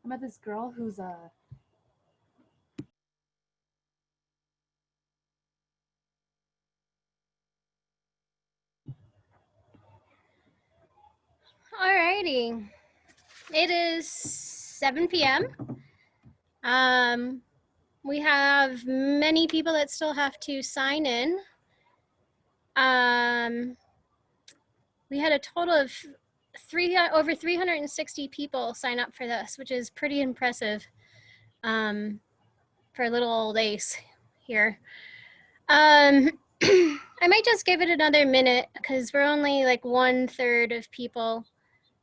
about this girl who's Alrighty, it is 7 p.m. We have many people that still have to sign in. We had a total of over 360 people sign up for this, which is pretty impressive for little old Ace here. I might just give it another minute because we're only like 1/3 of people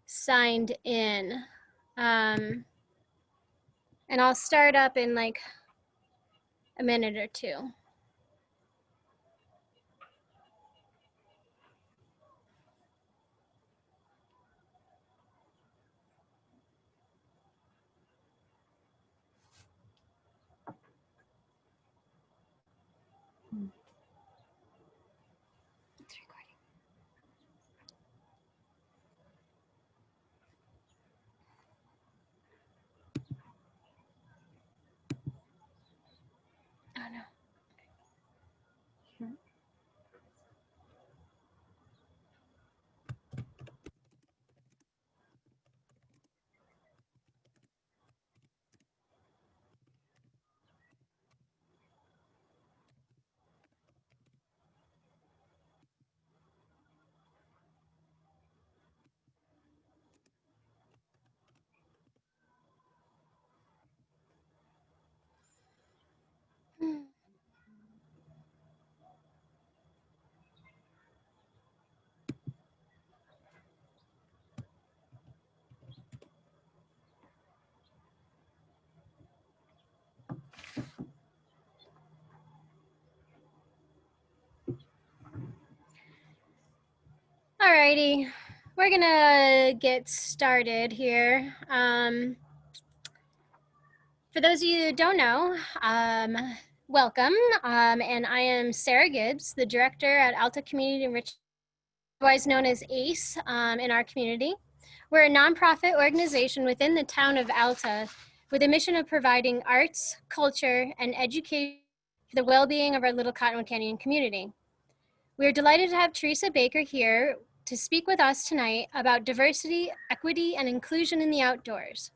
signed in. And I'll start up in like a minute or two. It's recording. Oh no. Alrighty, we're gonna get started here. For those of you who don't know, welcome. And I am Sarah Gibbs, the director at Alta Community Enrichment, otherwise known as ACE in our community. We're a nonprofit organization within the town of Alta with a mission of providing arts, culture, and education for the well-being of our little Cottonwood Canyon community. We are delighted to have Teresa Baker here to speak with us tonight about diversity, equity, and inclusion in the outdoors.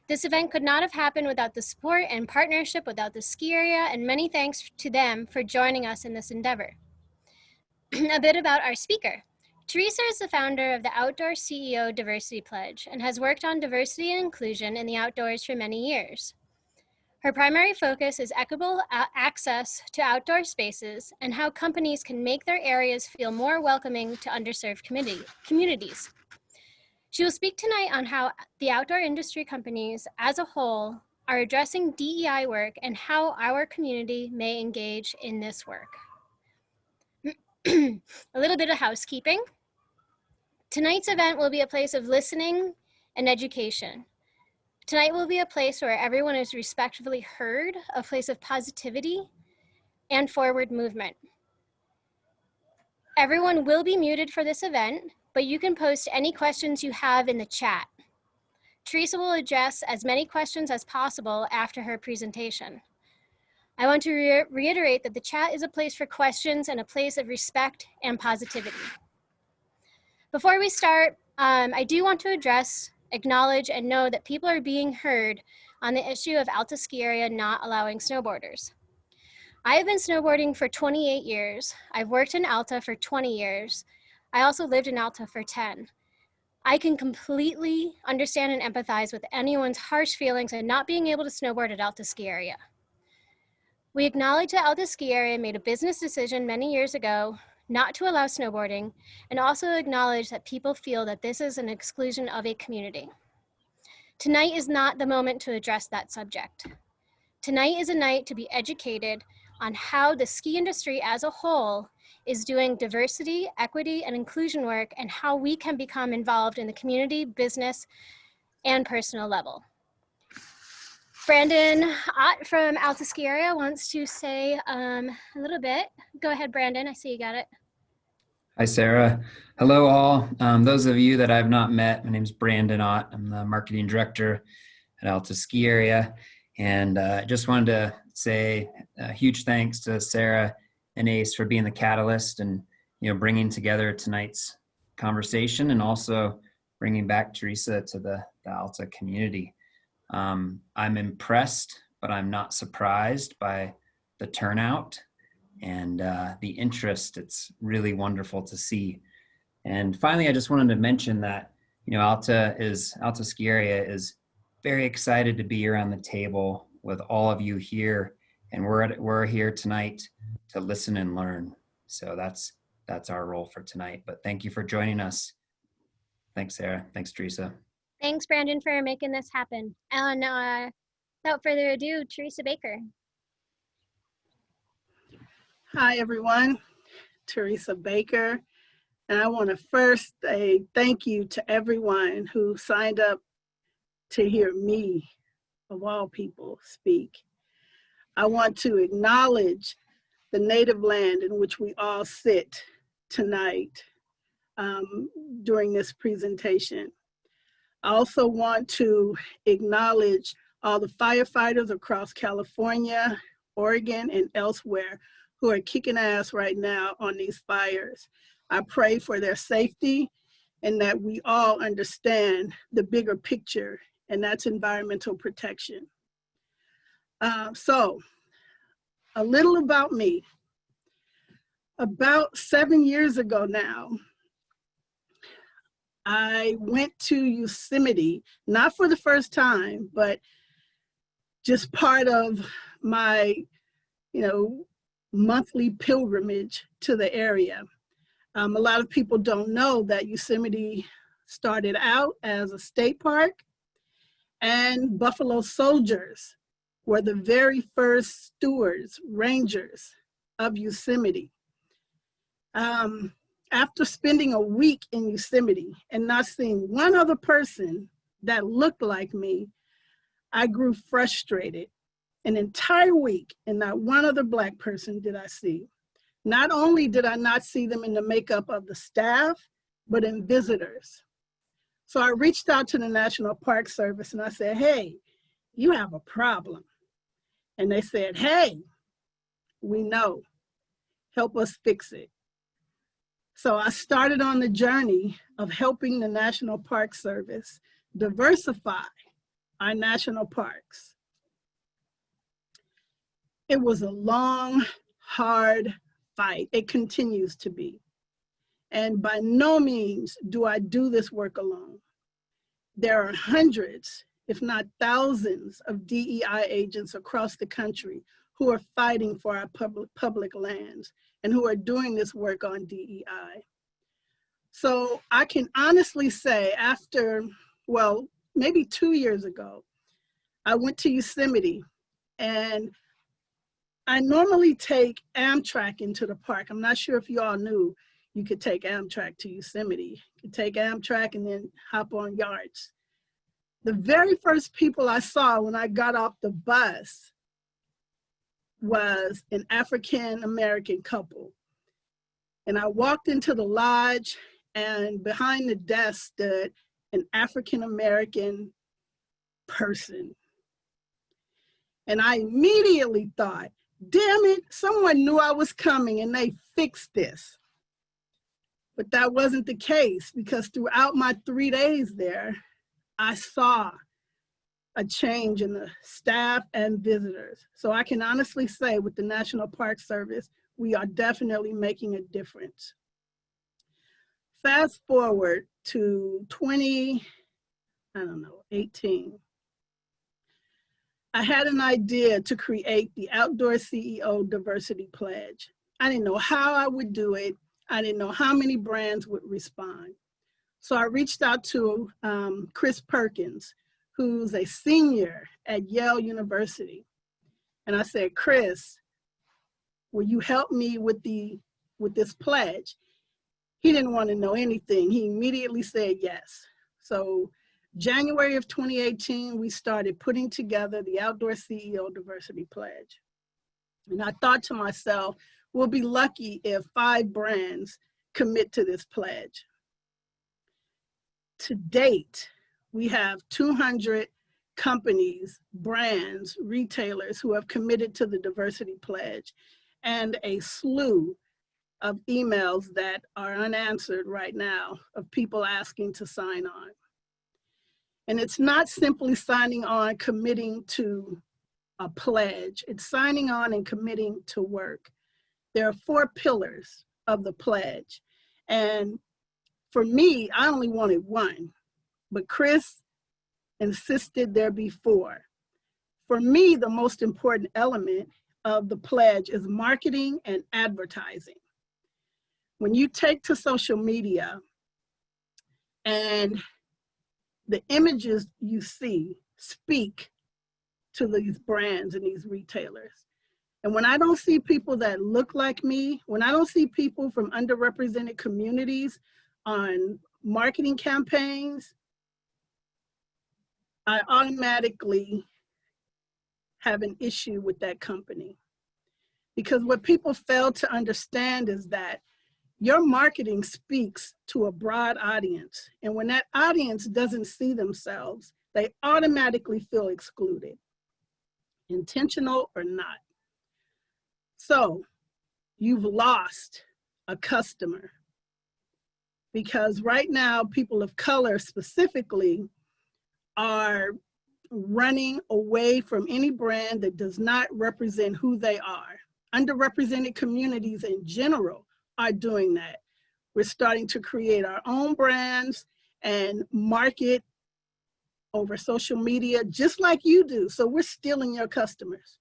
This event could not have happened without the support and partnership with Alta Ski Area, and many thanks to them for joining us in this endeavor. A bit about our speaker. Teresa is the founder of the Outdoor CEO Diversity Pledge and has worked on diversity and inclusion in the outdoors for many years. Her primary focus is equitable access to outdoor spaces and how companies can make their areas feel more welcoming to underserved communities. She will speak tonight on how the outdoor industry companies as a whole are addressing DEI work and how our community may engage in this work. A little bit of housekeeping. Tonight's event will be a place of listening and education. Tonight will be a place where everyone is respectfully heard, a place of positivity and forward movement. Everyone will be muted for this event, but you can post any questions you have in the chat. Teresa will address as many questions as possible after her presentation. I want to reiterate that the chat is a place for questions and a place of respect and positivity. Before we start, I do want to acknowledge and know that people are being heard on the issue of Alta Ski Area not allowing snowboarders. I have been snowboarding for 28 years. I've worked in Alta for 20 years. I also lived in Alta for 10. I can completely understand and empathize with anyone's harsh feelings and not being able to snowboard at Alta Ski Area. We acknowledge that Alta Ski Area made a business decision many years ago not to allow snowboarding, and also acknowledge that people feel that this is an exclusion of a community. Tonight is not the moment to address that subject. Tonight is a night to be educated on how the ski industry as a whole is doing diversity, equity, and inclusion work, and how we can become involved in the community, business, and personal level. Brandon Ott from Alta Ski Area wants to say a little bit. Go ahead, Brandon. I see you got it. Hi, Sarah. Hello, all. Those of you that I've not met, my name is Brandon Ott. I'm the marketing director at Alta Ski Area. And just wanted to say a huge thanks to Sarah and Ace for being the catalyst and bringing together tonight's conversation, and also bringing back Teresa to the Alta community. I'm impressed, but I'm not surprised by the turnout and the interest. It's really wonderful to see. And finally, I just wanted to mention that Alta Ski Area is very excited to be around the table with all of you here, and we're here tonight to listen and learn. So that's our role for tonight. But thank you for joining us. Thanks, Sarah. Thanks, Teresa. Thanks, Brandon, for making this happen. And without further ado, Teresa Baker. Hi, everyone. Teresa Baker. And I want to first say thank you to everyone who signed up to hear me, of all people, speak. I want to acknowledge the native land in which we all sit tonight during this presentation. I also want to acknowledge all the firefighters across California, Oregon, and elsewhere who are kicking ass right now on these fires. I pray for their safety and that we all understand the bigger picture, and that's environmental protection. So, a little about me. About 7 years ago now, I went to Yosemite, not for the first time, but just part of my, monthly pilgrimage to the area. A lot of people don't know that Yosemite started out as a state park, and Buffalo Soldiers were the very first stewards, rangers of Yosemite. After spending a week in Yosemite and not seeing one other person that looked like me, I grew frustrated. An entire week, and not one other Black person did I see. Not only did I not see them in the makeup of the staff, but in visitors. So I reached out to the National Park Service and I said, hey, you have a problem. And they said, hey, we know, help us fix it. So I started on the journey of helping the National Park Service diversify our national parks. It was a long, hard fight. It continues to be. And by no means do I do this work alone. There are hundreds, if not thousands, of DEI agents across the country who are fighting for our public lands and who are doing this work on DEI. So I can honestly say after, well, maybe 2 years ago, I went to Yosemite, and I normally take Amtrak into the park. I'm not sure if you all knew you could take Amtrak to Yosemite. You could take Amtrak and then hop on yards. The very first people I saw when I got off the bus was an African-American couple. And I walked into the lodge, and behind the desk stood an African-American person. And I immediately thought, damn it, someone knew I was coming and they fixed this. But that wasn't the case, because throughout my 3 days there, I saw a change in the staff and visitors. So I can honestly say with the National Park Service, we are definitely making a difference. Fast forward to 2018. I had an idea to create the Outdoor CEO Diversity Pledge. I didn't know how I would do it. I didn't know how many brands would respond. So I reached out to Chris Perkins, who's a senior at Yale University. And I said, Chris, will you help me with this pledge? He didn't want to know anything. He immediately said yes. So January of 2018, we started putting together the Outdoor CEO Diversity Pledge. And I thought to myself, we'll be lucky if 5 brands commit to this pledge. To date, we have 200 companies, brands, retailers who have committed to the diversity pledge, and a slew of emails that are unanswered right now of people asking to sign on. And it's not simply signing on, committing to a pledge. It's signing on and committing to work. There are 4 pillars of the pledge. And for me, I only wanted 1, but Chris insisted there be 4. For me, the most important element of the pledge is marketing and advertising. When you take to social media and the images you see speak to these brands and these retailers. And when I don't see people that look like me, when I don't see people from underrepresented communities on marketing campaigns, I automatically have an issue with that company. Because what people fail to understand is that your marketing speaks to a broad audience. And when that audience doesn't see themselves, they automatically feel excluded, intentional or not. So you've lost a customer because right now, people of color specifically are running away from any brand that does not represent who they are. Underrepresented communities in general are doing that. We're starting to create our own brands and market over social media, just like you do. So we're stealing your customers.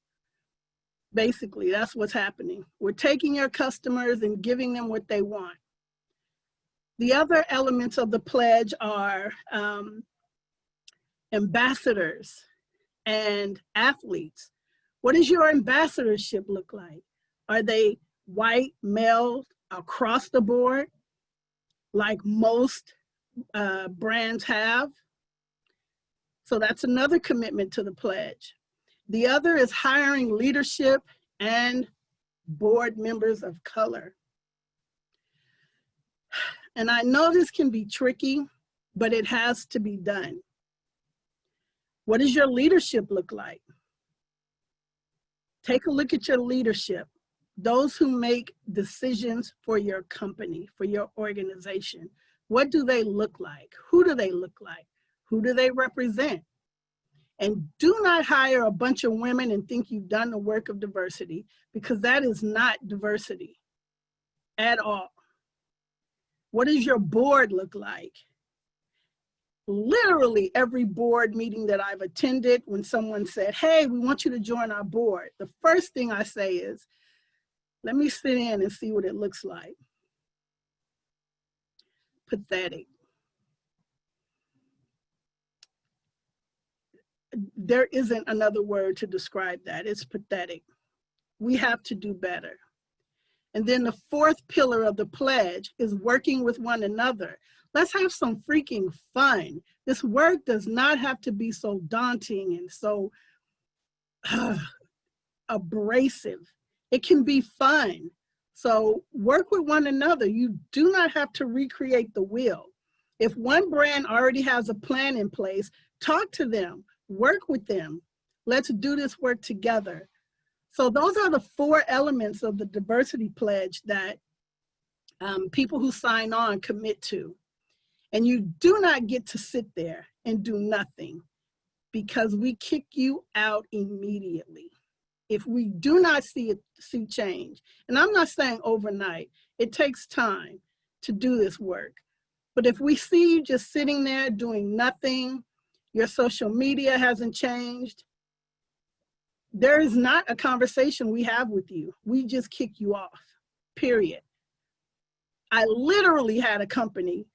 Basically, that's what's happening. We're taking your customers and giving them what they want. The other elements of the pledge are ambassadors and athletes. What does your ambassadorship look like? Are they white, male, across the board, like most brands have? So that's another commitment to the pledge. The other is hiring leadership and board members of color. And I know this can be tricky, but it has to be done. What does your leadership look like? Take a look at your leadership. Those who make decisions for your company, for your organization. What do they look like? Who do they look like? Who do they represent? And do not hire a bunch of women and think you've done the work of diversity, because that is not diversity at all. What does your board look like? Literally every board meeting that I've attended, when someone said, hey, we want you to join our board, the first thing I say is, let me sit in and see what it looks like. Pathetic. There isn't another word to describe that. It's pathetic. We have to do better. And then the 4th pillar of the pledge is working with one another. Let's have some freaking fun. This work does not have to be so daunting and so abrasive. It can be fun. So work with one another. You do not have to recreate the wheel. If one brand already has a plan in place, talk to them, work with them. Let's do this work together. So those are the 4 elements of the diversity pledge that people who sign on commit to. And you do not get to sit there and do nothing, because we kick you out immediately if we do not see change. And I'm not saying overnight. It takes time to do this work. But if we see you just sitting there doing nothing, your social media hasn't changed, there is not a conversation we have with you. We just kick you off, period. I literally had a company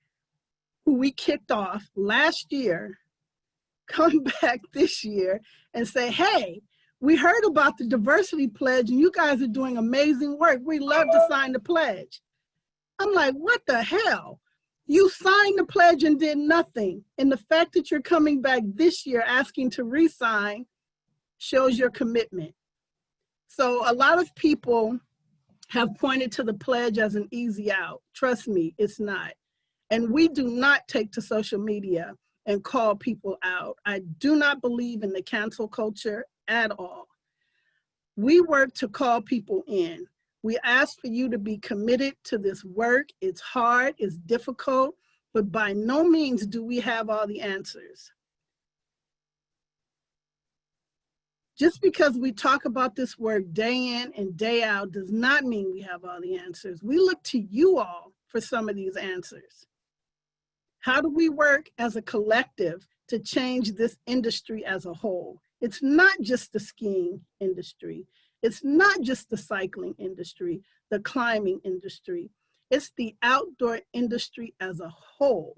who we kicked off last year come back this year and say, hey, we heard about the diversity pledge and you guys are doing amazing work. We'd love to sign the pledge. I'm like, what the hell? You signed the pledge and did nothing. And the fact that you're coming back this year asking to re-sign shows your commitment. So a lot of people have pointed to the pledge as an easy out. Trust me, it's not. And we do not take to social media and call people out. I do not believe in the cancel culture at all. We work to call people in. We ask for you to be committed to this work. It's hard, it's difficult, but by no means do we have all the answers. Just because we talk about this work day in and day out does not mean we have all the answers. We look to you all for some of these answers. How do we work as a collective to change this industry as a whole? It's not just the skiing industry. It's not just the cycling industry, the climbing industry. It's the outdoor industry as a whole.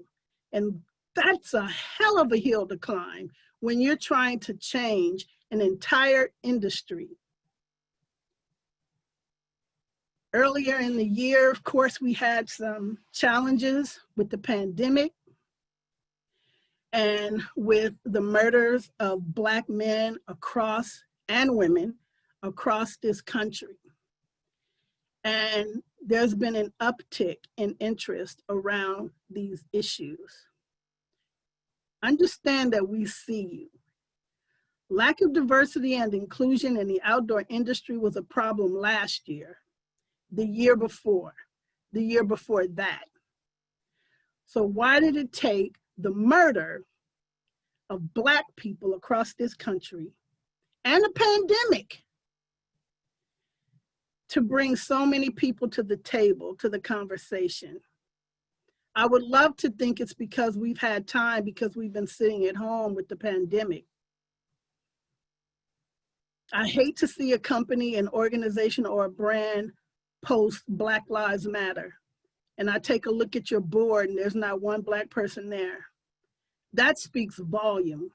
And that's a hell of a hill to climb when you're trying to change an entire industry. Earlier in the year, of course, we had some challenges with the pandemic and with the murders of Black men across and women across this country. And there's been an uptick in interest around these issues. Understand that we see you. Lack of diversity and inclusion in the outdoor industry was a problem last year, the year before that. So why did it take the murder of Black people across this country and a pandemic to bring so many people to the table, to the conversation? I would love to think it's because we've had time, because we've been sitting at home with the pandemic. I hate to see a company, an organization, or a brand post Black Lives Matter, and I take a look at your board and there's not one Black person there. That speaks volume.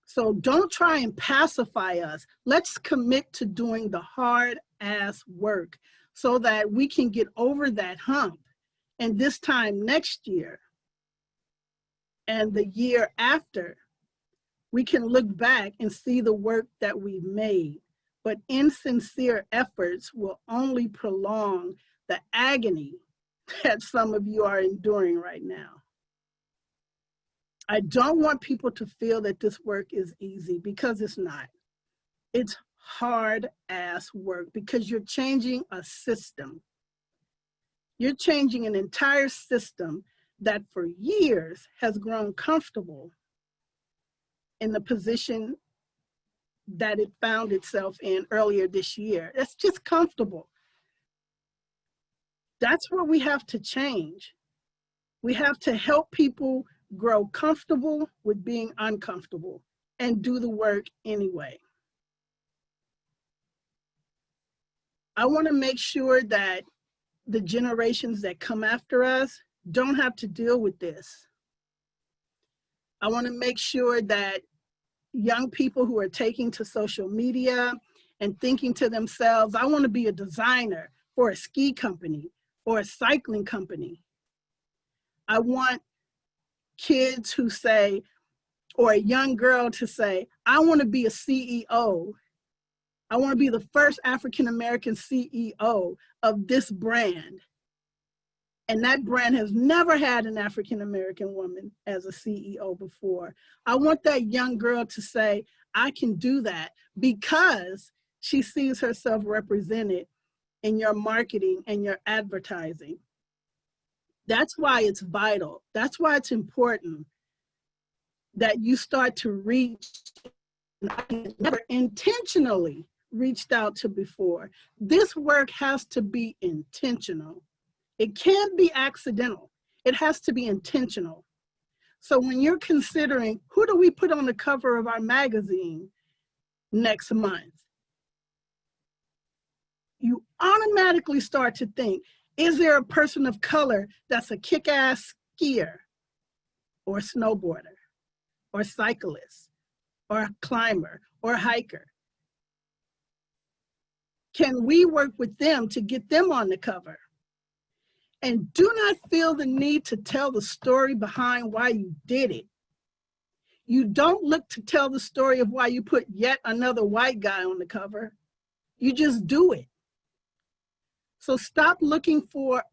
So don't try and pacify us. Let's commit to doing the hard ass work so that we can get over that hump. And this time next year and the year after, we can look back and see the work that we've made. But insincere efforts will only prolong the agony that some of you are enduring right now. I don't want people to feel that this work is easy, because it's not. It's hard ass work because you're changing a system. You're changing an entire system that for years has grown comfortable in the position that it found itself in earlier this year. It's just comfortable. That's what we have to change. We have to help people grow comfortable with being uncomfortable and do the work anyway. I want to make sure that the generations that come after us don't have to deal with this. I want to make sure that young people who are taking to social media and thinking to themselves, I want to be a designer for a ski company or a cycling company. I want kids who say, or a young girl to say, I want to be a CEO. I want to be the first African-American CEO of this brand. And that brand has never had an African-American woman as a CEO before. I want that young girl to say, I can do that, because she sees herself represented in your marketing and your advertising. That's why it's vital. That's why it's important that you start to reach, I never intentionally reached out to before. This work has to be intentional. It can't be accidental. It has to be intentional. So when you're considering, who do we put on the cover of our magazine next month? You automatically start to think, is there a person of color that's a kick-ass skier or snowboarder or cyclist or a climber or hiker? Can we work with them to get them on the cover? And do not feel the need to tell the story behind why you did it. You don't look to tell the story of why you put yet another white guy on the cover. You just do it. So stop looking for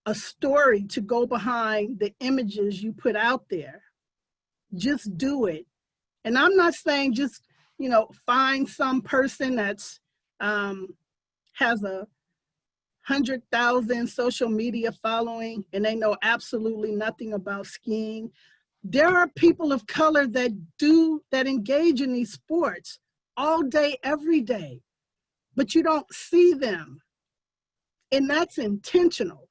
a story to go behind the images you put out there. Just do it. And I'm not saying just, find some person that's has 100,000 social media following and they know absolutely nothing about skiing. There are people of color that engage in these sports all day, every day, but you don't see them. And that's intentional.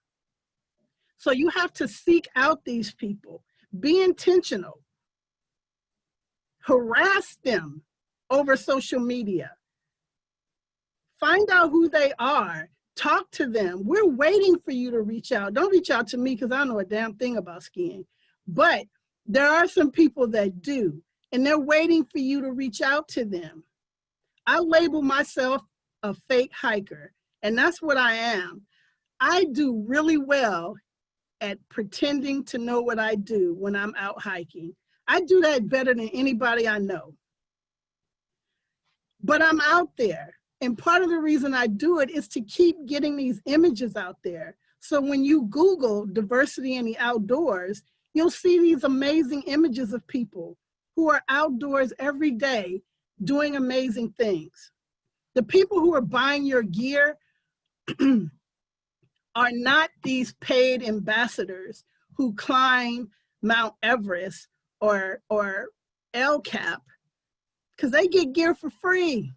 So you have to seek out these people, be intentional, harass them over social media, find out who they are, talk to them. We're waiting for you to reach out. Don't reach out to me because I don't know a damn thing about skiing, but there are some people that do, and they're waiting for you to reach out to them. I label myself a fake hiker, and that's what I am. I do really well at pretending to know what I do when I'm out hiking. I do that better than anybody I know. But I'm out there. And part of the reason I do it is to keep getting these images out there. So when you Google diversity in the outdoors, you'll see these amazing images of people who are outdoors every day doing amazing things. The people who are buying your gear are not these paid ambassadors who climb Mount Everest or El Cap, because they get gear for free.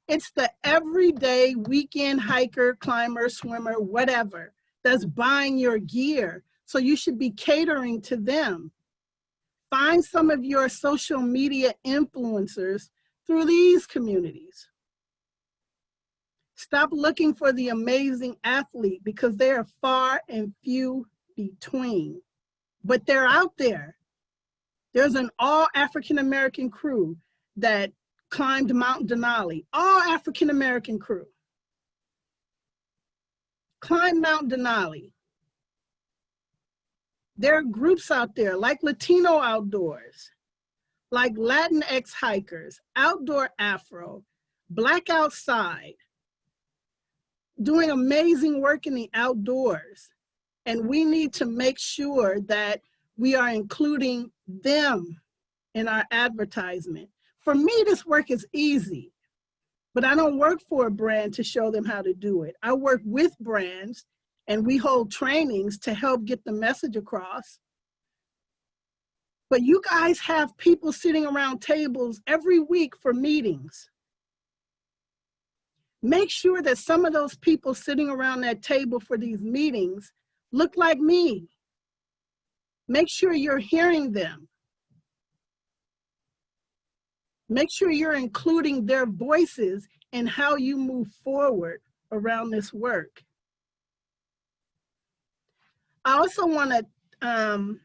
It's the everyday weekend hiker, climber, swimmer, whatever, that's buying your gear. So you should be catering to them. Find some of your social media influencers through these communities. Stop looking for the amazing athlete because they are far and few between, but they're out there. There's an all African-American crew that climbed Mount Denali, all African-American crew. Climbed Mount Denali. There are groups out there like Latino Outdoors, like Latinx hikers, Outdoor Afro, Black Outside, doing amazing work in the outdoors. And we need to make sure that we are including them in our advertisement. For me, this work is easy, but I don't work for a brand to show them how to do it. I work with brands and we hold trainings to help get the message across. But you guys have people sitting around tables every week for meetings. Make sure that some of those people sitting around that table for these meetings look like me. Make sure you're hearing them. Make sure you're including their voices in how you move forward around this work. I also want to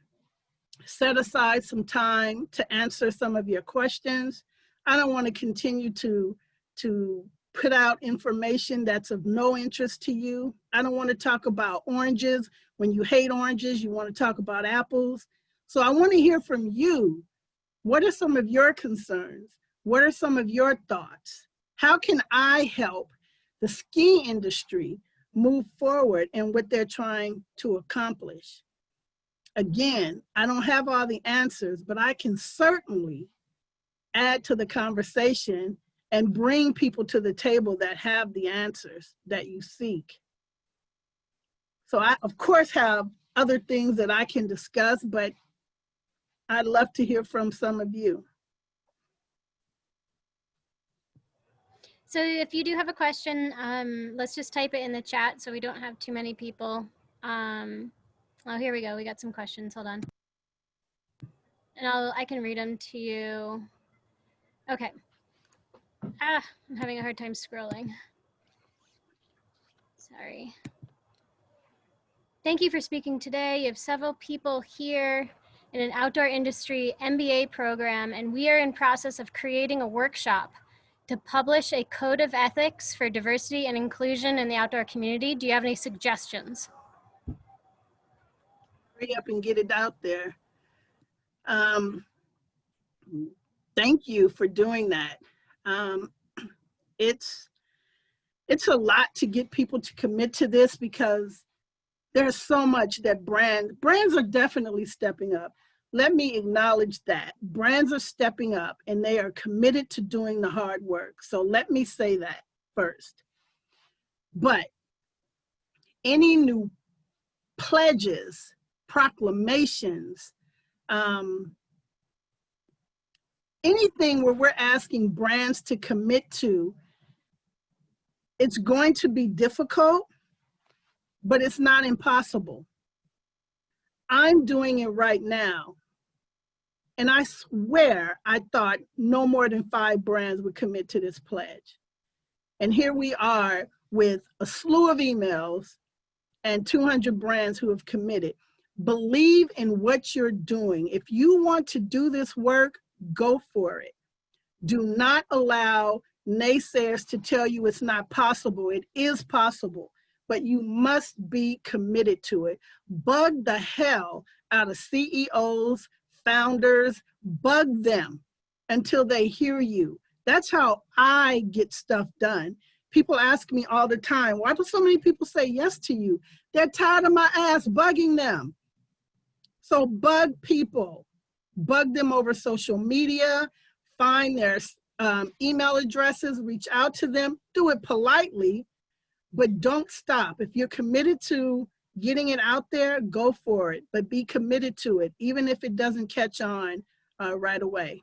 set aside some time to answer some of your questions. I don't want to continue to put out information that's of no interest to you. I don't want to talk about oranges. When you hate oranges, you want to talk about apples. So I want to hear from you. What are some of your concerns? What are some of your thoughts? How can I help the ski industry move forward in what they're trying to accomplish? Again, I don't have all the answers, but I can certainly add to the conversation and bring people to the table that have the answers that you seek. So I, of course, have other things that I can discuss, but I'd love to hear from some of you. So if you do have a question, let's just type it in the chat so we don't have too many people. Oh, here we go. We got some questions. Hold on. And I can read them to you. Okay. I'm having a hard time scrolling. Sorry. Thank you for speaking today. You have several people here in an outdoor industry MBA program, and we are in process of creating a workshop to publish a code of ethics for diversity and inclusion in the outdoor community. Do you have any suggestions? Hurry up and get it out there. Thank you for doing that. It's a lot to get people to commit to this because There's so much that brands are definitely stepping up. Let me acknowledge that. Brands are stepping up and they are committed to doing the hard work. So let me say that first. But any new pledges, proclamations, anything where we're asking brands to commit to, it's going to be difficult, but it's not impossible. I'm doing it right now. And I swear I thought no more than 5 brands would commit to this pledge. And here we are with a slew of emails and 200 brands who have committed. Believe in what you're doing. If you want to do this work, go for it. Do not allow naysayers to tell you it's not possible. It is possible, but you must be committed to it. Bug the hell out of CEOs, founders, bug them until they hear you. That's how I get stuff done. People ask me all the time, why do so many people say yes to you? They're tired of my ass bugging them. So bug people, bug them over social media, find their email addresses, reach out to them, do it politely, but don't stop. If you're committed to getting it out there, go for it, but be committed to it, even if it doesn't catch on right away.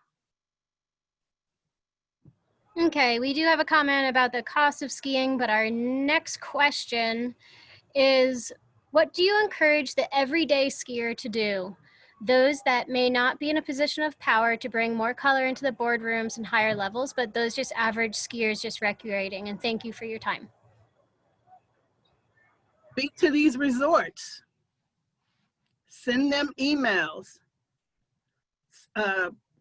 Okay, we do have a comment about the cost of skiing, but our next question is, what do you encourage the everyday skier to do? Those that may not be in a position of power to bring more color into the boardrooms and higher levels, but those just average skiers just recreating. And thank you for your time. Speak to these resorts. Send them emails.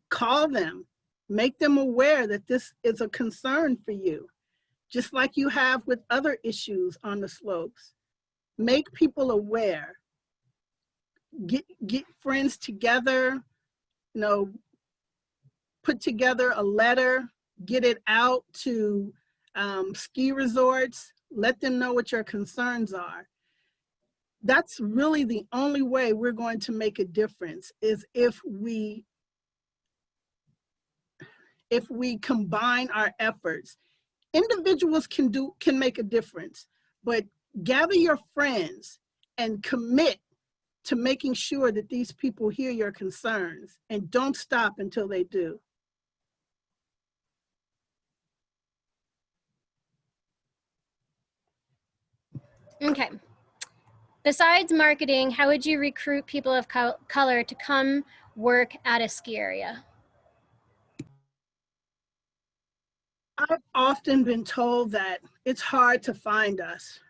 Call them. Make them aware that this is a concern for you, just like you have with other issues on the slopes. Make people aware. Get friends together, put together a letter, get it out to ski resorts, let them know what your concerns are. That's really the only way we're going to make a difference, is if we combine our efforts. Individuals can make a difference, but gather your friends and commit to making sure that these people hear your concerns, and don't stop until they do. Okay. Besides marketing, how would you recruit people of color to come work at a ski area? I've often been told that it's hard to find us.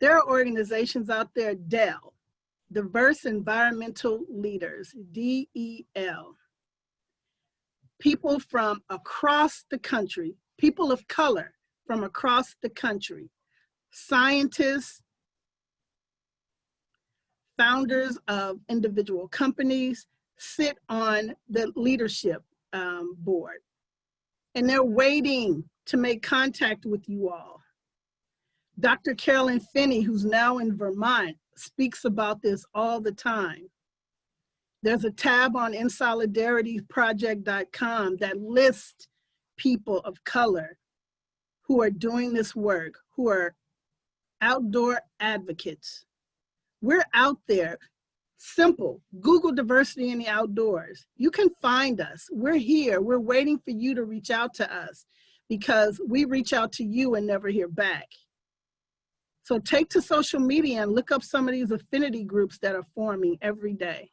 There are organizations out there, DEL, Diverse Environmental Leaders, DEL. People from across the country, people of color from across the country, scientists, founders of individual companies sit on the leadership board. And they're waiting to make contact with you all. Dr. Carolyn Finney, who's now in Vermont, speaks about this all the time. There's a tab on insolidarityproject.com that lists people of color who are doing this work, who are outdoor advocates. We're out there. Simple. Google diversity in the outdoors. You can find us. We're here. We're waiting for you to reach out to us, because we reach out to you and never hear back. So take to social media and look up some of these affinity groups that are forming every day.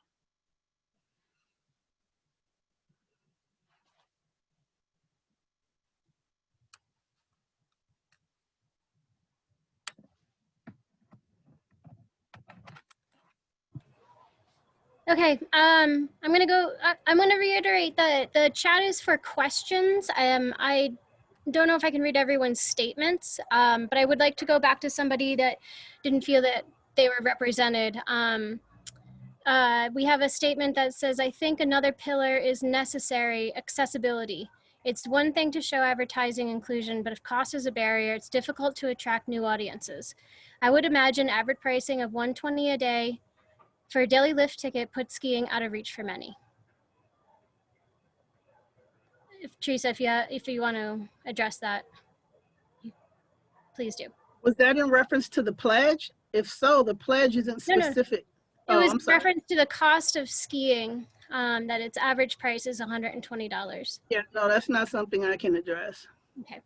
Okay, I'm gonna reiterate that the chat is for questions. I don't know if I can read everyone's statements, but I would like to go back to somebody that didn't feel that they were represented. We have a statement that says, I think another pillar is necessary, accessibility. It's one thing to show advertising inclusion, but if cost is a barrier, it's difficult to attract new audiences. I would imagine average pricing of $120 a day for a daily lift ticket puts skiing out of reach for many. Teresa, if you want to address that, please do. Was that in reference to the pledge? If so, the pledge isn't No. specific. It Oh, was I'm sorry. reference to the cost of skiing, that its average price is $120. Yeah, no, that's not something I can address. Okay.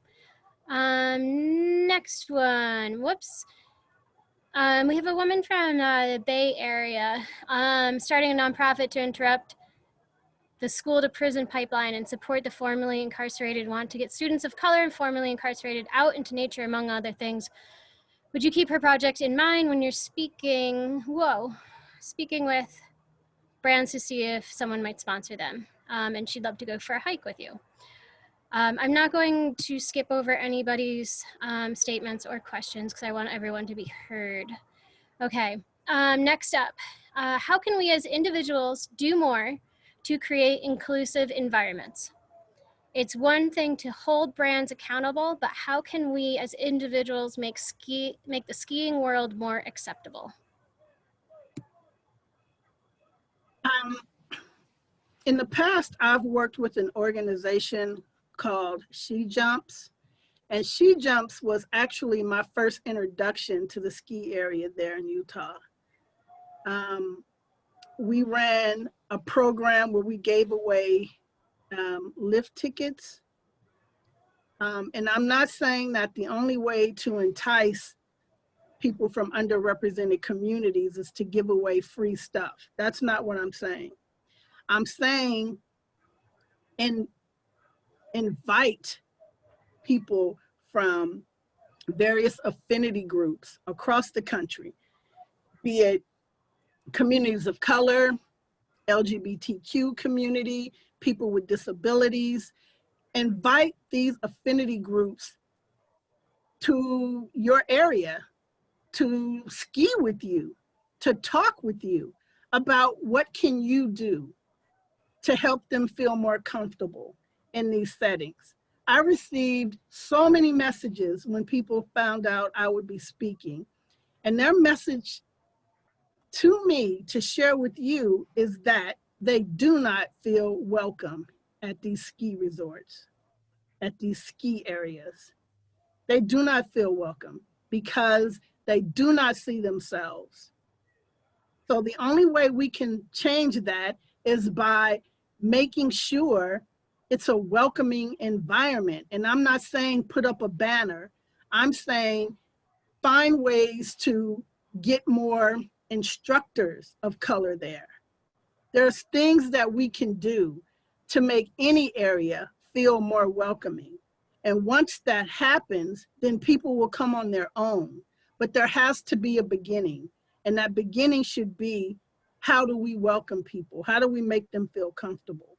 Next one. Whoops. We have a woman from the Bay Area starting a nonprofit to interrupt the school to prison pipeline and support the formerly incarcerated, want to get students of color and formerly incarcerated out into nature, among other things. Would you keep her project in mind when you're speaking with brands to see if someone might sponsor them? And she'd love to go for a hike with you. I'm not going to skip over anybody's statements or questions because I want everyone to be heard. Okay, next up, how can we as individuals do more to create inclusive environments? It's one thing to hold brands accountable, but how can we as individuals make the skiing world more acceptable? In the past, I've worked with an organization called She Jumps, and She Jumps was actually my first introduction to the ski area there in Utah. We ran a program where we gave away lift tickets. And I'm not saying that the only way to entice people from underrepresented communities is to give away free stuff. That's not what I'm saying. I'm saying invite people from various affinity groups across the country, be it communities of color, LGBTQ community, people with disabilities. Invite these affinity groups to your area to ski with you, to talk with you about what can you do to help them feel more comfortable in these settings. I received so many messages when people found out I would be speaking, and their message to me to share with you is that they do not feel welcome at these ski resorts, at these ski areas. They do not feel welcome because they do not see themselves. So the only way we can change that is by making sure it's a welcoming environment. And I'm not saying put up a banner. I'm saying find ways to get more instructors of color there. There's things that we can do to make any area feel more welcoming. And once that happens, then people will come on their own. But there has to be a beginning. And that beginning should be, how do we welcome people? How do we make them feel comfortable?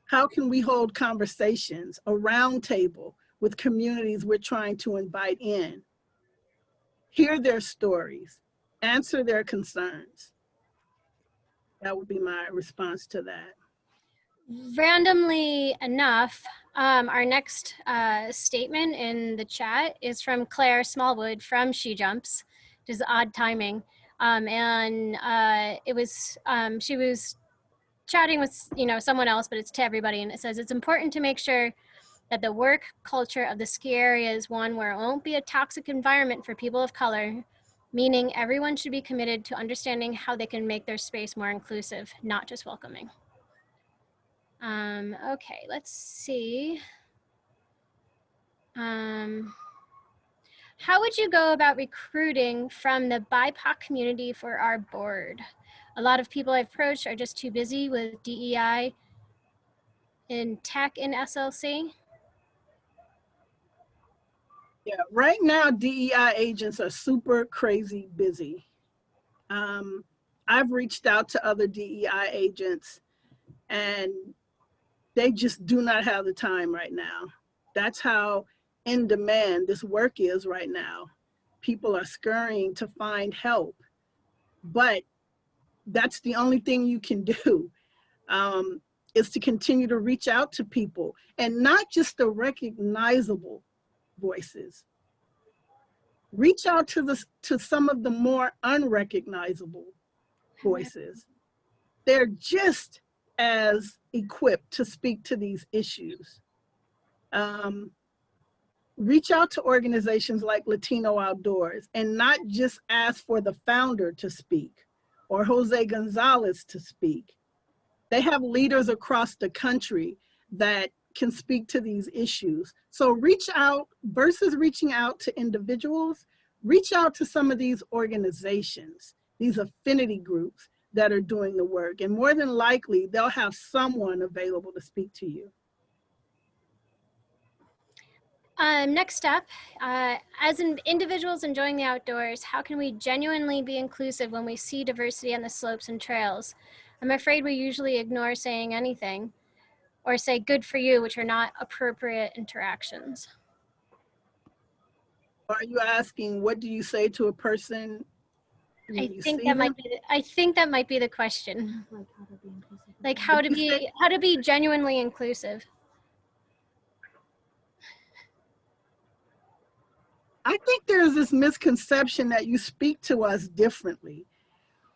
How can we hold conversations, a round table with communities we're trying to invite in? Hear their stories, answer their concerns. That would be my response to that. Randomly enough, our next statement in the chat is from Claire Smallwood from She Jumps, which is odd timing. It was, she was chatting with someone else, but it's to everybody, and it says it's important to make sure that the work culture of the ski area is one where it won't be a toxic environment for people of color, meaning everyone should be committed to understanding how they can make their space more inclusive, not just welcoming. Okay, let's see. How would you go about recruiting from the BIPOC community for our board? A lot of people I've approached are just too busy with DEI in tech in SLC. Yeah, right now DEI agents are super crazy busy. I've reached out to other DEI agents and they just do not have the time right now. That's how in demand this work is right now. People are scurrying to find help, but that's the only thing you can do. is to continue to reach out to people, and not just the recognizable voices. Reach out to some of the more unrecognizable voices. They're just as equipped to speak to these issues. Reach out to organizations like Latino Outdoors, and not just ask for the founder to speak or Jose Gonzalez to speak. They have leaders across the country that can speak to these issues. So reach out, versus reaching out to individuals, reach out to some of these organizations, these affinity groups that are doing the work. And more than likely, they'll have someone available to speak to you. Next up, as individuals enjoying the outdoors, how can we genuinely be inclusive when we see diversity on the slopes and trails? I'm afraid we usually ignore saying anything or say good for you, which are not appropriate interactions. Are you asking, what do you say to a person when you see them? I think that might be the question. Like how to be genuinely inclusive. I think there's this misconception that you speak to us differently,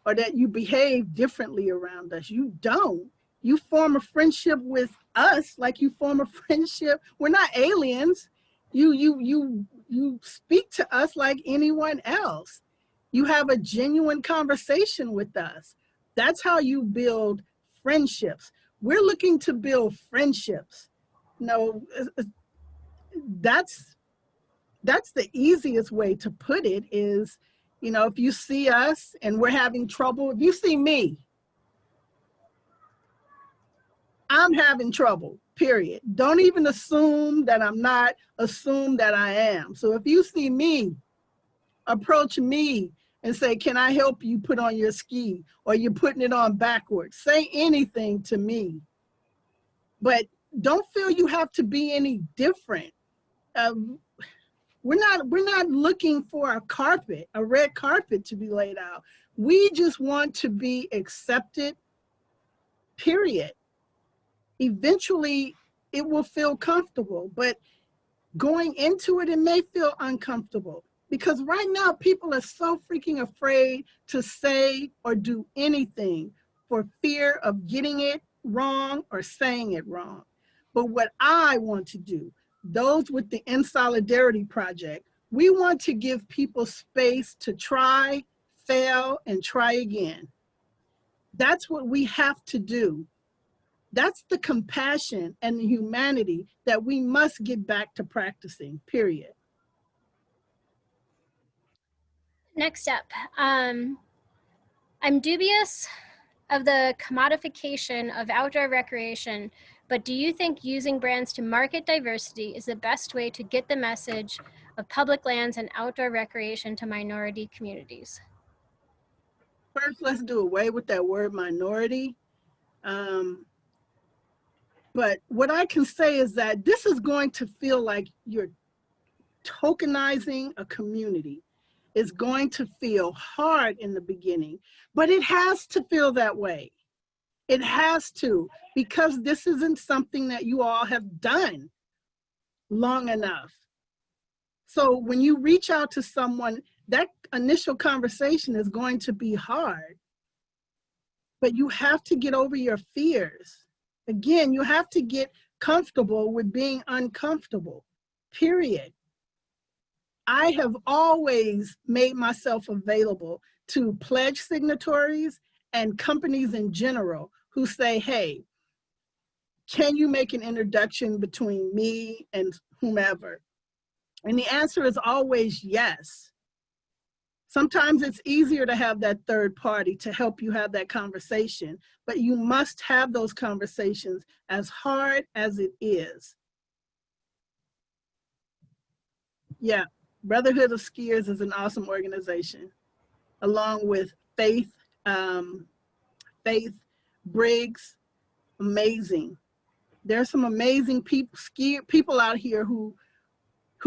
or that you behave differently around us. You don't. You form a friendship with us like you form a friendship. We're not aliens. You speak to us like anyone else. You have a genuine conversation with us. That's how you build friendships. We're looking to build friendships. No, that's the easiest way to put it is, you know, if you see us and we're having trouble, if you see me, I'm having trouble, period. Don't even assume that I'm not, assume that I am. So if you see me, approach me and say, can I help you put on your ski? Or you're putting it on backwards. Say anything to me. But don't feel you have to be any different. We're not looking for a red carpet to be laid out. We just want to be accepted, period. Eventually, it will feel comfortable, but going into it, it may feel uncomfortable, because right now people are so freaking afraid to say or do anything for fear of getting it wrong or saying it wrong. But what I want to do, those with the In Solidarity Project, we want to give people space to try, fail, and try again. That's what we have to do. That's the compassion and the humanity that we must get back to practicing, period. Next up, I'm dubious of the commodification of outdoor recreation, but do you think using brands to market diversity is the best way to get the message of public lands and outdoor recreation to minority communities? First, let's do away with that word minority. But what I can say is that this is going to feel like you're tokenizing a community. It's going to feel hard in the beginning, but it has to feel that way. It has to, because this isn't something that you all have done long enough. So when you reach out to someone, that initial conversation is going to be hard, but you have to get over your fears. Again, you have to get comfortable with being uncomfortable, period. I have always made myself available to pledge signatories and companies in general who say, hey, can you make an introduction between me and whomever? And the answer is always yes. Sometimes it's easier to have that third party to help you have that conversation, but you must have those conversations, as hard as it is. Yeah, Brotherhood of Skiers is an awesome organization, along with Faith Briggs, amazing. There's some amazing people out here who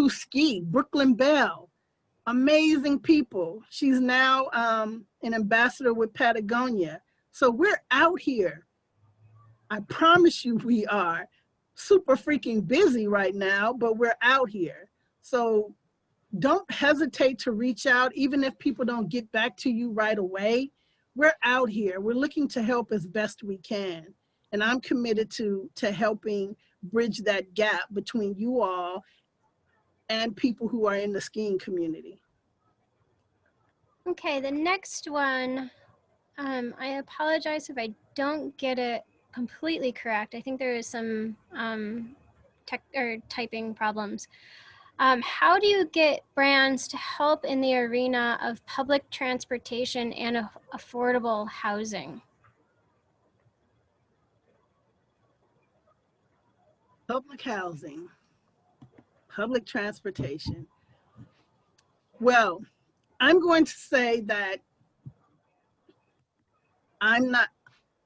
ski. Brooklyn Bell, amazing people. She's now an ambassador with Patagonia. So we're out here I promise you we are super freaking busy right now, but we're out here. So don't hesitate to reach out, even if people don't get back to you right away. We're out here. We're looking to help as best we can. And I'm committed to helping bridge that gap between you all and people who are in the skiing community. Okay, the next one, I apologize if I don't get it completely correct. I think there is some typing problems. How do you get brands to help in the arena of public transportation and affordable housing? Public housing, public transportation. Well, I'm going to say that I'm not,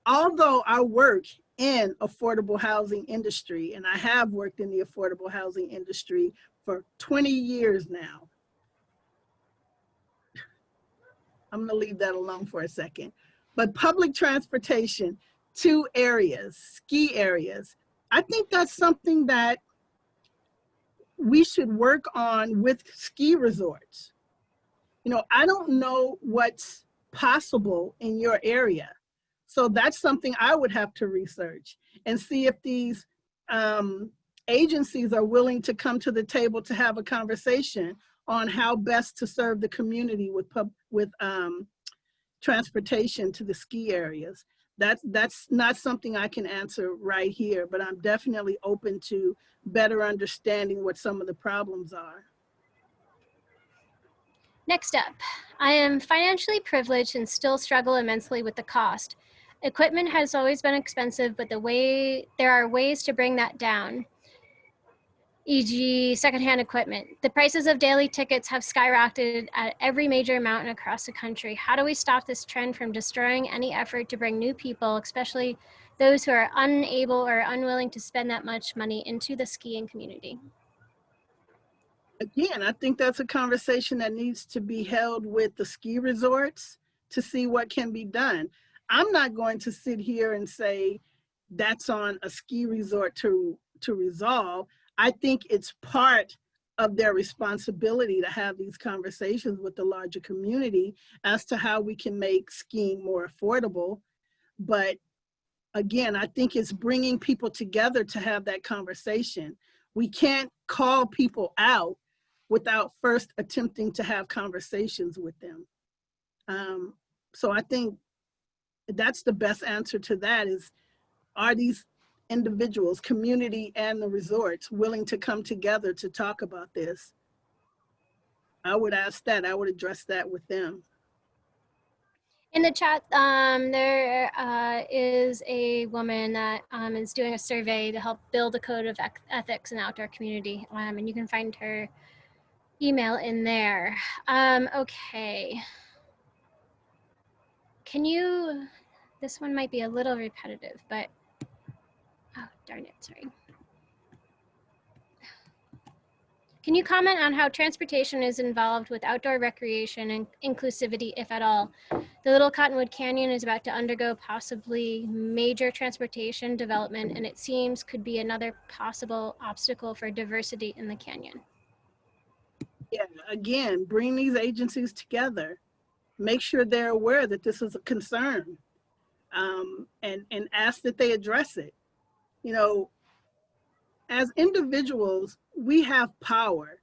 although I work in affordable housing industry, and I have worked in the affordable housing industry for 20 years now. I'm gonna leave that alone for a second. But public transportation to areas, ski areas, I think that's something that we should work on with ski resorts. You know, I don't know what's possible in your area. So that's something I would have to research and see if these agencies are willing to come to the table to have a conversation on how best to serve the community with transportation to the ski areas. That's not something I can answer right here, but I'm definitely open to better understanding what some of the problems are. Next up, I am financially privileged and still struggle immensely with the cost. Equipment has always been expensive, but there are ways to bring that down, e.g. secondhand equipment. The prices of daily tickets have skyrocketed at every major mountain across the country. How do we stop this trend from destroying any effort to bring new people, especially those who are unable or unwilling to spend that much money, into the skiing community? Again, I think that's a conversation that needs to be held with the ski resorts to see what can be done. I'm not going to sit here and say that's on a ski resort to resolve. I think it's part of their responsibility to have these conversations with the larger community as to how we can make skiing more affordable. But again, I think it's bringing people together to have that conversation. We can't call people out without first attempting to have conversations with them. So I think that's the best answer to that is, are these individuals, community and the resorts, willing to come together to talk about this? I would ask that, I would address that with them. In the chat, there is a woman that is doing a survey to help build a code of ethics in the outdoor community, and you can find her email in there. Okay. Can you, this one might be a little repetitive, but, oh, darn it, sorry. Can you comment on how transportation is involved with outdoor recreation and inclusivity, if at all? The Little Cottonwood Canyon is about to undergo possibly major transportation development, and it seems could be another possible obstacle for diversity in the canyon. Yeah, again, bring these agencies together. Make sure they're aware that this is a concern, and ask that they address it. You know, as individuals, we have power.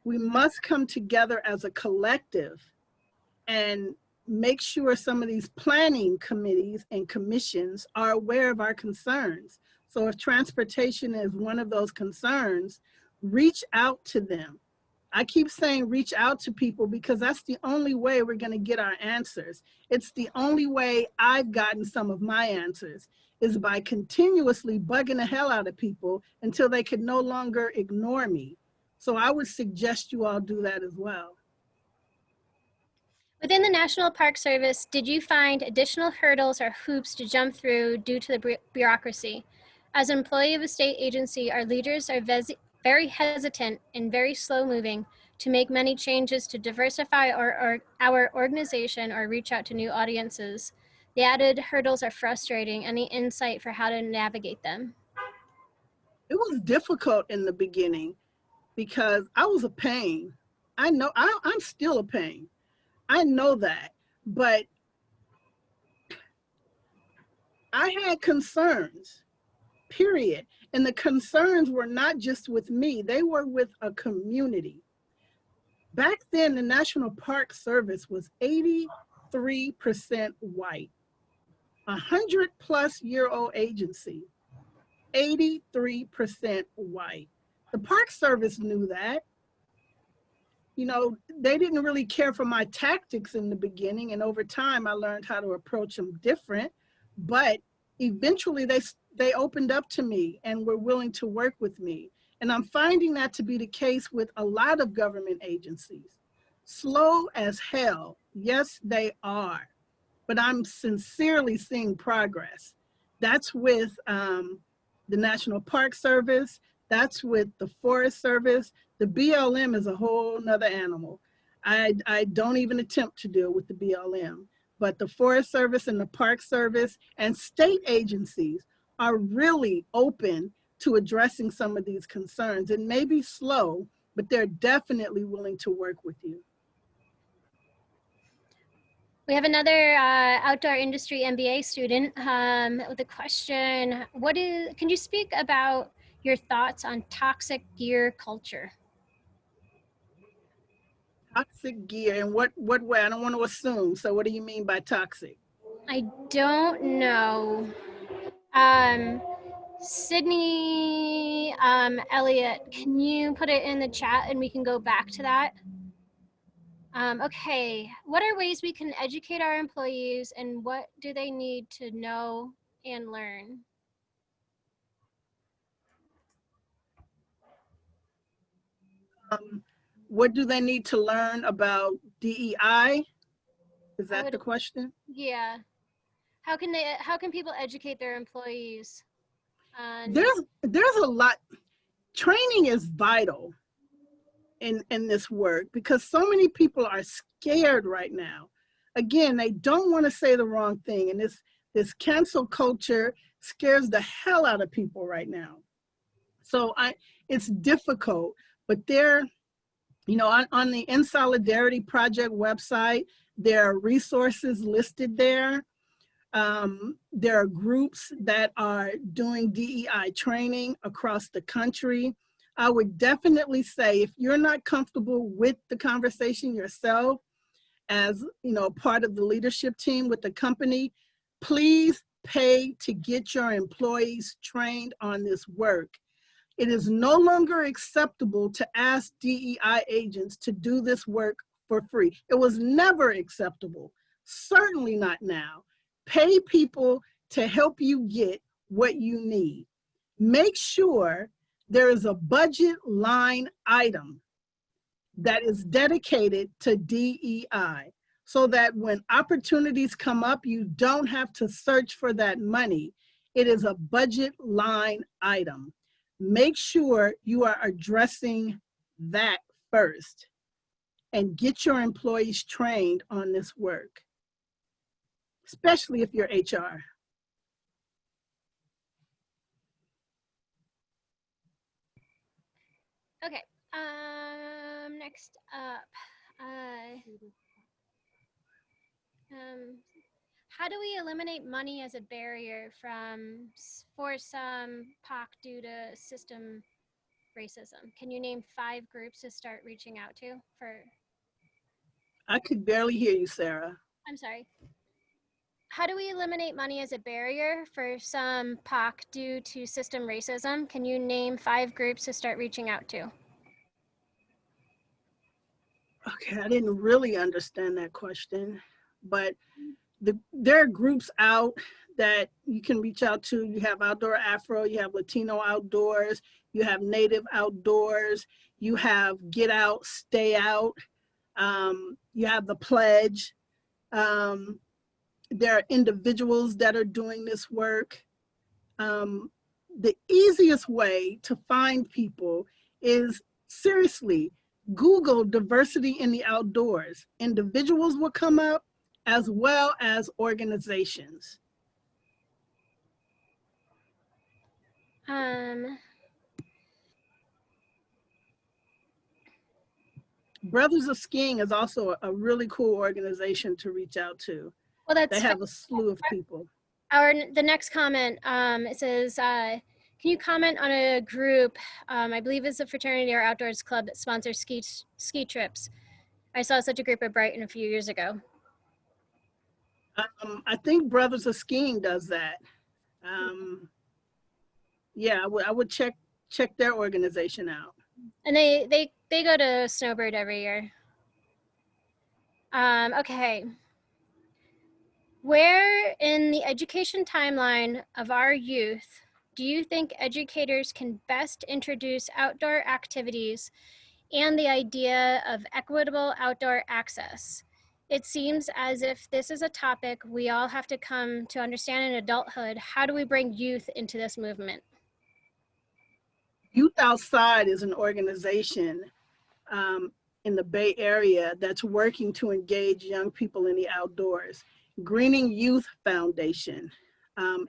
We must come together as a collective and make sure some of these planning committees and commissions are aware of our concerns. So if transportation is one of those concerns, reach out to them. I keep saying reach out to people because that's the only way we're going to get our answers. It's the only way I've gotten some of my answers, is by continuously bugging the hell out of people until they could no longer ignore me. So I would suggest you all do that as well. Within the National Park Service, did you find additional hurdles or hoops to jump through due to the bureaucracy? As an employee of a state agency, our leaders are very hesitant and very slow moving to make many changes to diversify our organization or reach out to new audiences. The added hurdles are frustrating. Any insight for how to navigate them? It was difficult in the beginning because I was a pain. I know I'm still a pain. I know that, but I had concerns, period. And the concerns were not just with me, they were with a community. Back then, the National Park Service was 83% white, 100-plus-year-old agency, 83% white. The Park Service knew that. You know, they didn't really care for my tactics in the beginning, and over time I learned how to approach them different, but eventually they opened up to me and were willing to work with me. And I'm finding that to be the case with a lot of government agencies. Slow as hell, yes they are, but I'm sincerely seeing progress. That's with the National Park Service, that's with the Forest Service. The BLM is a whole nother animal. I don't even attempt to deal with the BLM, but the Forest Service and the Park Service and state agencies are really open to addressing some of these concerns. It may be slow, but they're definitely willing to work with you. We have another outdoor industry MBA student with a question. Can you speak about your thoughts on toxic gear culture? Toxic gear, in what way? I don't want to assume. So what do you mean by toxic? I don't know. Sydney Elliott, can you put it in the chat and we can go back to that? Okay, what are ways we can educate our employees and what do they need to know and learn? What do they need to learn about DEI? Is that the question? Yeah. How can people educate their employees? There's a lot. Training is vital in this work because so many people are scared right now. Again, they don't want to say the wrong thing, and this cancel culture scares the hell out of people right now. So it's difficult, but there, you know, on the In Solidarity Project website, there are resources listed there. There are groups that are doing DEI training across the country. I would definitely say if you're not comfortable with the conversation yourself, as you know, part of the leadership team with the company, please pay to get your employees trained on this work. It is no longer acceptable to ask DEI agents to do this work for free. It was never acceptable, certainly not now. Pay people to help you get what you need. Make sure there is a budget line item that is dedicated to DEI so that when opportunities come up, you don't have to search for that money. It is a budget line item. Make sure you are addressing that first and get your employees trained on this work, especially if you're HR. Okay, next up, how do we eliminate money as a barrier for some POC due to system racism? Can you name 5 groups to start reaching out to for? I could barely hear you, Sarah. I'm sorry. How do we eliminate money as a barrier for some POC due to system racism? Can you name 5 groups to start reaching out to? Okay, I didn't really understand that question, but there are groups out that you can reach out to. You have Outdoor Afro, you have Latino Outdoors, you have Native Outdoors, you have Get Out, Stay Out, you have The Pledge. There are individuals that are doing this work. The easiest way to find people is, seriously, Google diversity in the outdoors. Individuals will come up, as well as organizations. Brothers of Skiing is also a really cool organization to reach out to. Well, that's They have a slew of people. the next comment, it says, can you comment on a group, I believe it's a fraternity or outdoors club that sponsors ski trips. I saw such a group at Brighton a few years ago. I think Brothers of Skiing does that. Yeah, I would check their organization out. And they go to Snowbird every year. Okay. Where in the education timeline of our youth do you think educators can best introduce outdoor activities and the idea of equitable outdoor access? It seems as if this is a topic we all have to come to understand in adulthood. How do we bring youth into this movement? Youth Outside is an organization in the Bay Area that's working to engage young people in the outdoors. Greening Youth Foundation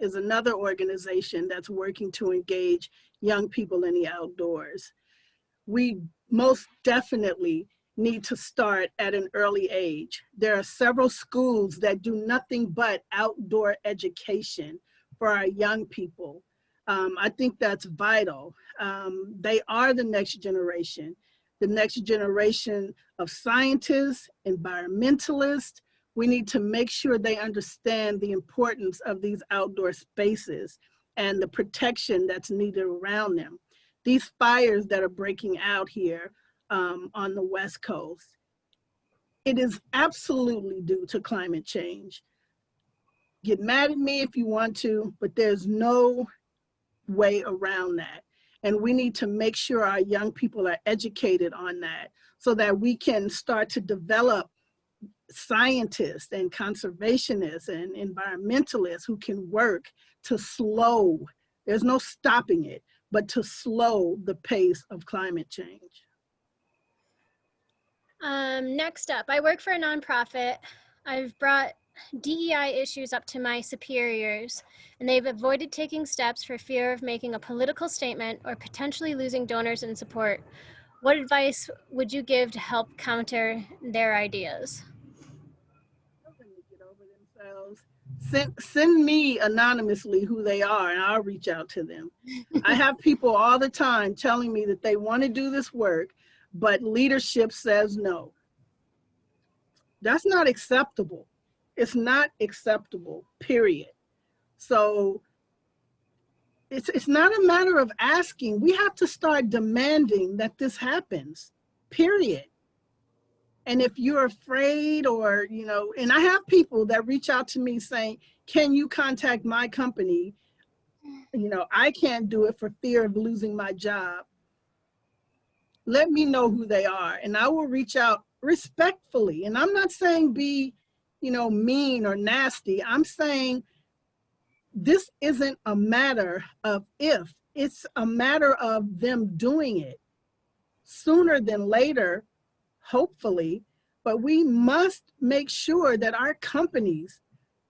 is another organization that's working to engage young people in the outdoors. We most definitely need to start at an early age. There are several schools that do nothing but outdoor education for our young people. I think that's vital. They are the next generation of scientists, environmentalists. We need to make sure they understand the importance of these outdoor spaces and the protection that's needed around them. These fires that are breaking out here on the West Coast, it is absolutely due to climate change. Get mad at me if you want to, but there's no way around that. And we need to make sure our young people are educated on that so that we can start to develop scientists and conservationists and environmentalists who can work to slow, there's no stopping it, but to slow the pace of climate change. Next up, I work for a nonprofit. I've brought DEI issues up to my superiors, and they've avoided taking steps for fear of making a political statement or potentially losing donors and support. What advice would you give to help counter their ideas? Get over themselves. Send me anonymously who they are, and I'll reach out to them. I have people all the time telling me that they want to do this work, but leadership says no. That's not acceptable. It's not acceptable, period. So it's not a matter of asking. We have to start demanding that this happens, period. And if you're afraid or, and I have people that reach out to me saying, can you contact my company? I can't do it for fear of losing my job. Let me know who they are and I will reach out respectfully. And I'm not saying be, mean or nasty. I'm saying this isn't a matter of if, it's a matter of them doing it sooner than later, hopefully. But we must make sure that our companies,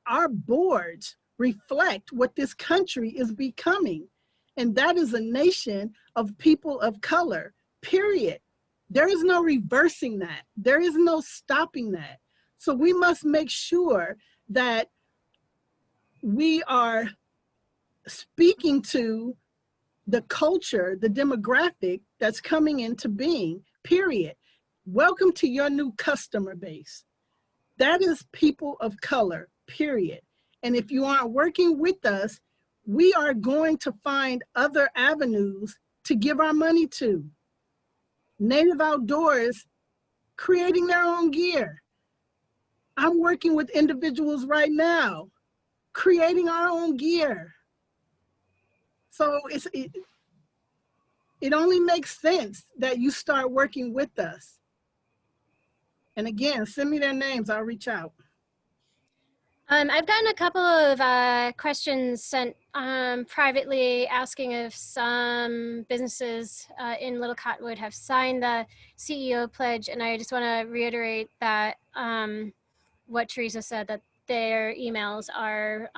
our boards reflect what this country is becoming. And that is a nation of people of color, period. There is no reversing that. There is no stopping that. So we must make sure that we are speaking to the culture, the demographic that's coming into being, period. Welcome to your new customer base. That is people of color, period. And if you aren't working with us, we are going to find other avenues to give our money to. Native Outdoors, creating their own gear. I'm working with individuals right now, creating our own gear. So it only makes sense that you start working with us. And again, send me their names, I'll reach out. I've gotten a couple of questions sent privately asking if some businesses in Little Cottonwood have signed the CEO pledge, and I just want to reiterate that what Teresa said, that their emails are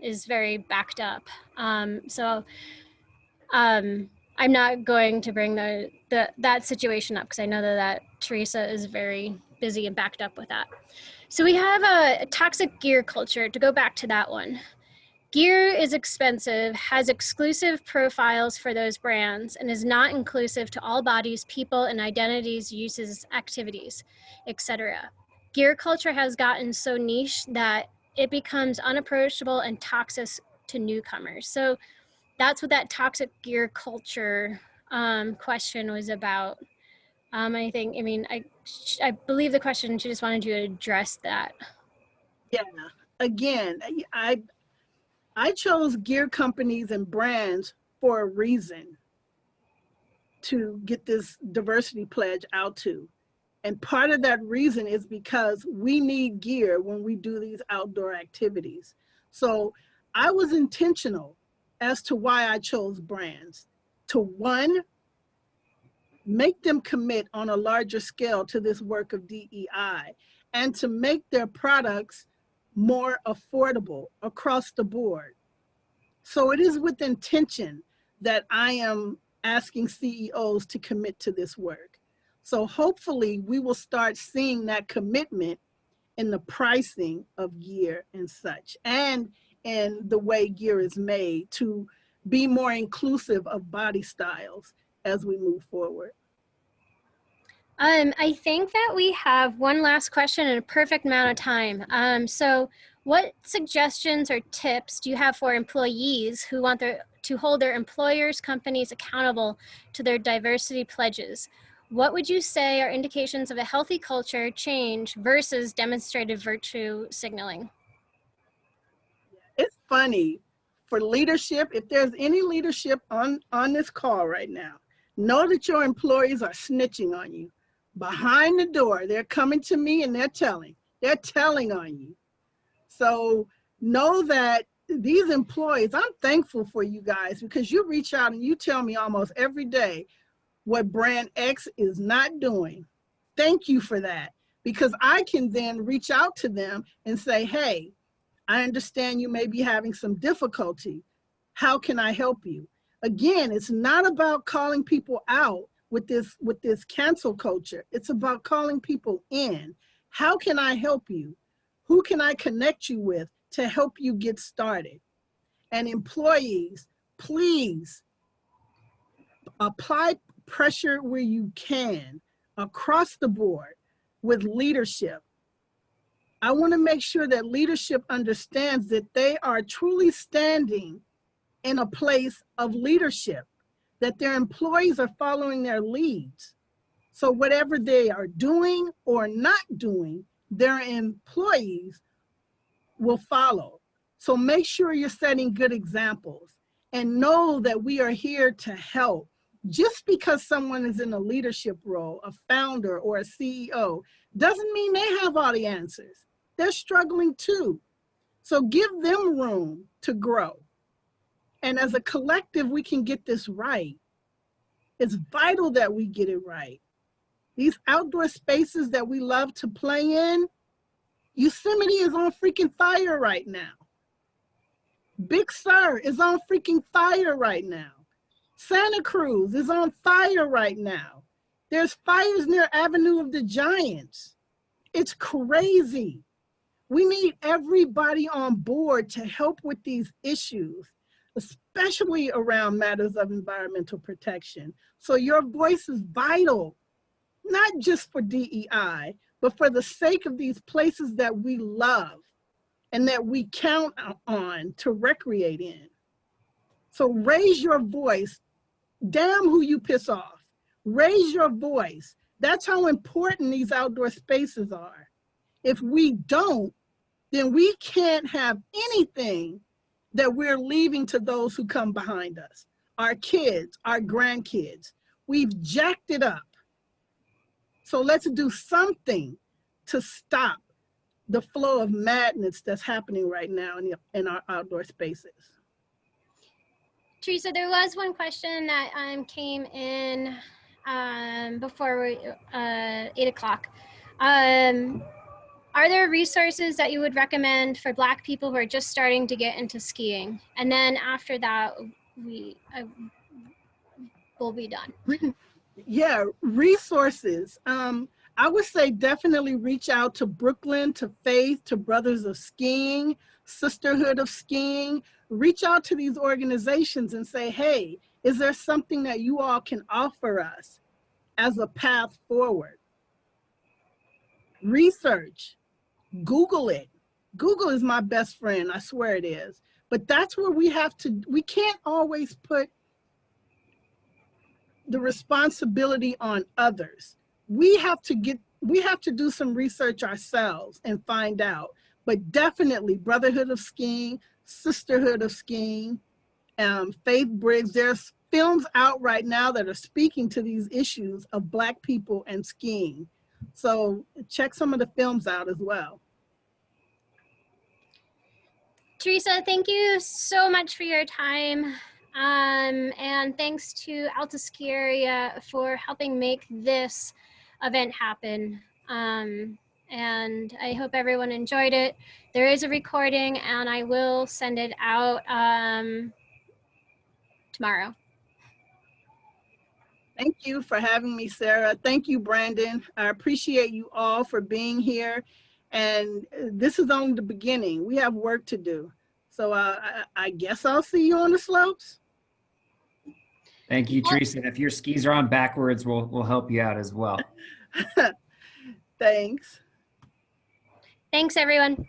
is very backed up. I'm not going to bring that situation up because I know that Teresa is very busy and backed up with that. So we have a toxic gear culture. To go back to that one, gear is expensive, has exclusive profiles for those brands, and is not inclusive to all bodies, people, and identities, uses, activities, etc. Gear culture has gotten so niche that it becomes unapproachable and toxic to newcomers. So that's what that toxic gear culture question was about. I believe the question, she just wanted you to address that. Yeah, again, I chose gear companies and brands for a reason to get this diversity pledge out to. And part of that reason is because we need gear when we do these outdoor activities. So I was intentional as to why I chose brands. To one, make them commit on a larger scale to this work of DEI, and to make their products more affordable across the board. So it is with intention that I am asking CEOs to commit to this work. So hopefully we will start seeing that commitment in the pricing of gear and such, and in the way gear is made to be more inclusive of body styles as we move forward. I think that we have one last question in a perfect amount of time. So what suggestions or tips do you have for employees who want to hold their employers, companies accountable to their diversity pledges? What would you say are indications of a healthy culture change versus demonstrated virtue signaling? It's funny for leadership. If there's any leadership on this call right now, know that your employees are snitching on you. Behind the door, they're coming to me and they're telling on you. So know that these employees, I'm thankful for you guys, because you reach out and you tell me almost every day what brand X is not doing. Thank you for that, because I can then reach out to them and say, hey, I understand you may be having some difficulty. How can I help you? Again, it's not about calling people out with this cancel culture. It's about calling people in. How can I help you? Who can I connect you with to help you get started? And employees, please apply pressure where you can across the board with leadership. I want to make sure that leadership understands that they are truly standing in a place of leadership, that their employees are following their leads. So whatever they are doing or not doing, their employees will follow. So make sure you're setting good examples, and know that we are here to help. Just because someone is in a leadership role, a founder or a CEO, doesn't mean they have all the answers. They're struggling too. So give them room to grow. And as a collective, we can get this right. It's vital that we get it right. These outdoor spaces that we love to play in, Yosemite is on freaking fire right now. Big Sur is on freaking fire right now. Santa Cruz is on fire right now. There's fires near Avenue of the Giants. It's crazy. We need everybody on board to help with these issues, especially around matters of environmental protection. So your voice is vital, not just for DEI, but for the sake of these places that we love and that we count on to recreate in. So raise your voice. Damn who you piss off. Raise your voice. That's how important these outdoor spaces are. If we don't, then we can't have anything that we're leaving to those who come behind us, our kids, our grandkids. We've jacked it up. So let's do something to stop the flow of madness that's happening right now in our outdoor spaces. Teresa, there was one question that came in before 8 o'clock. Are there resources that you would recommend for Black people who are just starting to get into skiing? And then after that, we'll be done. Yeah, resources. I would say definitely reach out to Brooklyn, to Faith, to Brothers of Skiing, Sisterhood of Skiing. Reach out to these organizations and say, hey, is there something that you all can offer us as a path forward? Research, Google it. Google is my best friend, I swear it is. But that's where we can't always put the responsibility on others. We have to do some research ourselves and find out. But definitely Brotherhood of Skiing, Sisterhood of Skiing, Faith Briggs, there's films out right now that are speaking to these issues of Black people and skiing. So check some of the films out as well. Teresa, thank you so much for your time. And thanks to Alta Ski Area for helping make this event happen. And I hope everyone enjoyed it. There is a recording and I will send it out tomorrow. Thank you for having me, Sarah. Thank you, Brandon. I appreciate you all for being here. And this is only the beginning. We have work to do. So I guess I'll see you on the slopes. Thank you, Teresa. And if your skis are on backwards, we'll help you out as well. Thanks. Thanks, everyone.